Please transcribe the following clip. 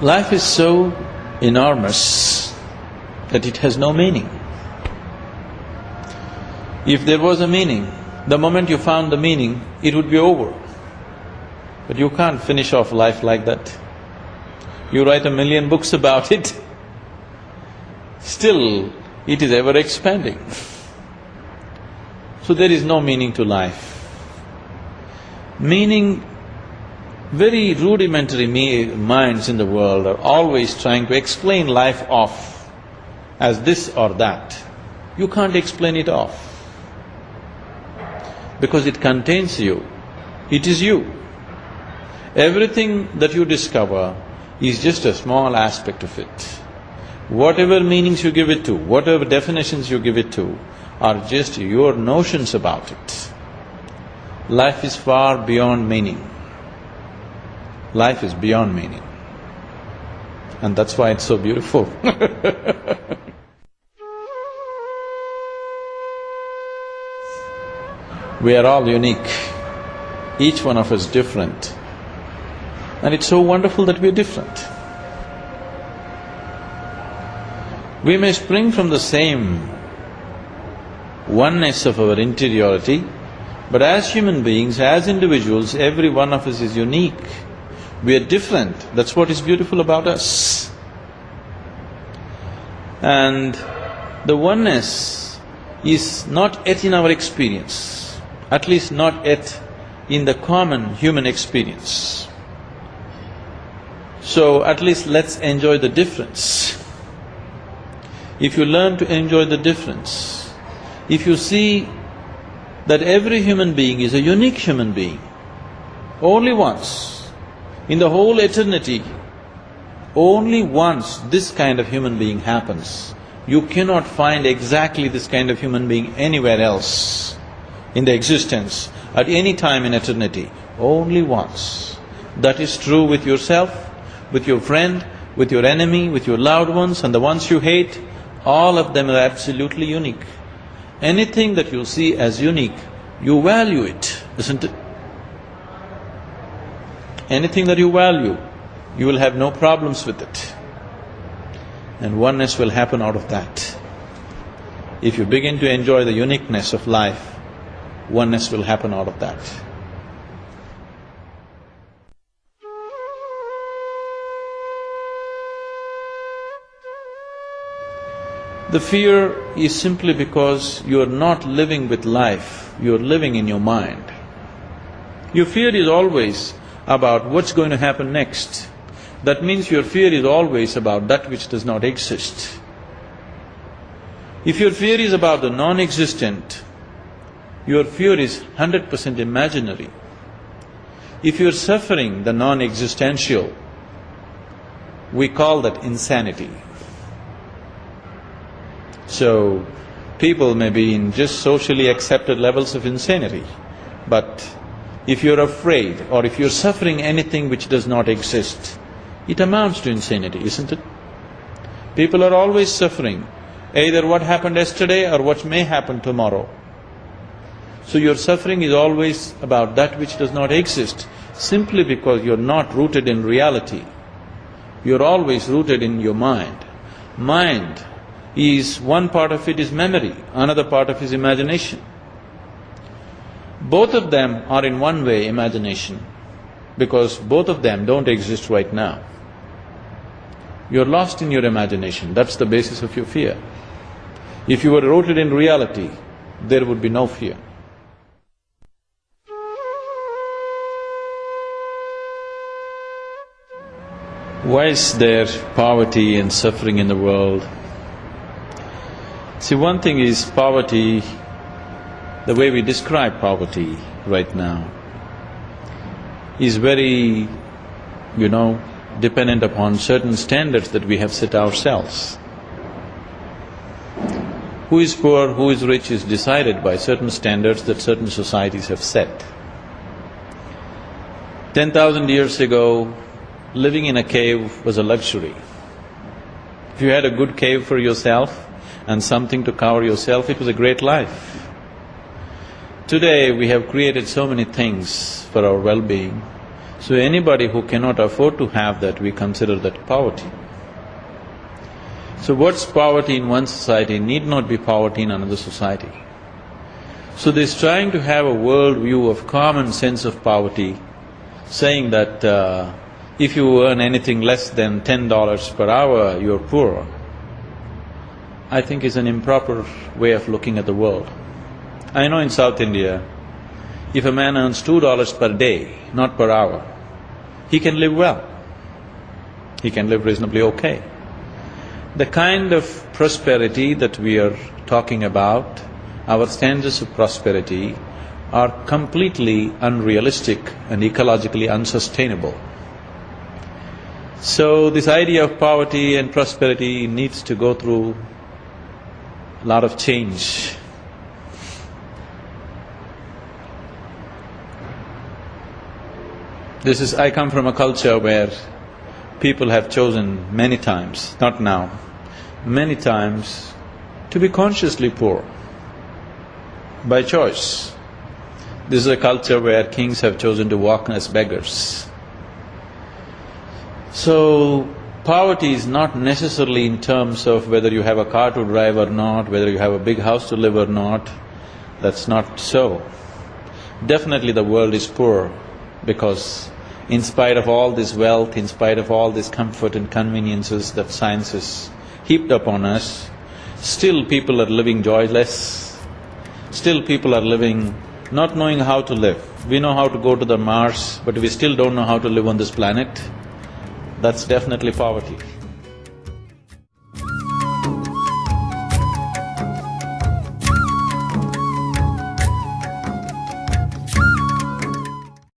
Life is so enormous that it has no meaning. If there was a meaning, the moment you found the meaning, it would be over. But you can't finish off life like that. You write 1,000,000 books about it, still it is ever expanding. So there is no meaning to life. Meaning, very rudimentary minds in the world are always trying to explain life off as this or that. You can't explain it off because it contains you, it is you. Everything that you discover is just a small aspect of it. Whatever meanings you give it to, whatever definitions you give it to, are just your notions about it. Life is far beyond meaning. Life is beyond meaning. And that's why it's so beautiful. We are all unique, each one of us different. And it's so wonderful that we're different. We may spring from the same oneness of our interiority, but as human beings, as individuals, every one of us is unique. We are different, that's what is beautiful about us. And the oneness is not yet in our experience, at least not yet in the common human experience. So at least let's enjoy the difference. If you learn to enjoy the difference, if you see that every human being is a unique human being, only once in the whole eternity, only once this kind of human being happens. You cannot find exactly this kind of human being anywhere else in the existence, at any time in eternity, only once. That is true with yourself, with your friend, with your enemy, with your loved ones and the ones you hate. All of them are absolutely unique. Anything that you see as unique, you value it, isn't it? Anything that you value, you will have no problems with it. And oneness will happen out of that. If you begin to enjoy the uniqueness of life, oneness will happen out of that. The fear is simply because you are not living with life, you are living in your mind. Your fear is always about what's going to happen next. That means your fear is always about that which does not exist. If your fear is about the non-existent, your fear is 100% imaginary. If you're suffering the non-existential, we call that insanity. So, people may be in just socially accepted levels of insanity, but if you're afraid or if you're suffering anything which does not exist, it amounts to insanity, isn't it? People are always suffering, either what happened yesterday or what may happen tomorrow. So your suffering is always about that which does not exist, simply because you're not rooted in reality. You're always rooted in your mind. Mind is… one part of it is memory, another part of it is imagination. Both of them are in one way imagination, because both of them don't exist right now. You're lost in your imagination, that's the basis of your fear. If you were rooted in reality, there would be no fear. Why is there poverty and suffering in the world? See, one thing is poverty, the way we describe poverty right now, is very, dependent upon certain standards that we have set ourselves. Who is poor, who is rich is decided by certain standards that certain societies have set. 10,000 years ago, living in a cave was a luxury. If you had a good cave for yourself and something to cover yourself, it was a great life. Today we have created so many things for our well-being, So anybody who cannot afford to have that, we consider that poverty. So what's poverty in one society need not be poverty in another society. So this trying to have a world view of common sense of poverty, saying that if you earn anything less than $10 per hour, you're poor, I think is an improper way of looking at the world. I know in South India, if a man earns $2 per day, not per hour, he can live well. He can live reasonably okay. The kind of prosperity that we are talking about, our standards of prosperity are completely unrealistic and ecologically unsustainable. So this idea of poverty and prosperity needs to go through a lot of change. I come from a culture where people have chosen many times, not now, many times to be consciously poor, by choice. This is a culture where kings have chosen to walk as beggars. So, poverty is not necessarily in terms of whether you have a car to drive or not, whether you have a big house to live or not. That's not so. Definitely the world is poor because in spite of all this wealth, in spite of all this comfort and conveniences that science has heaped upon us, still people are living joyless, still people are living not knowing how to live. We know how to go to the Mars, but we still don't know how to live on this planet. That's definitely poverty.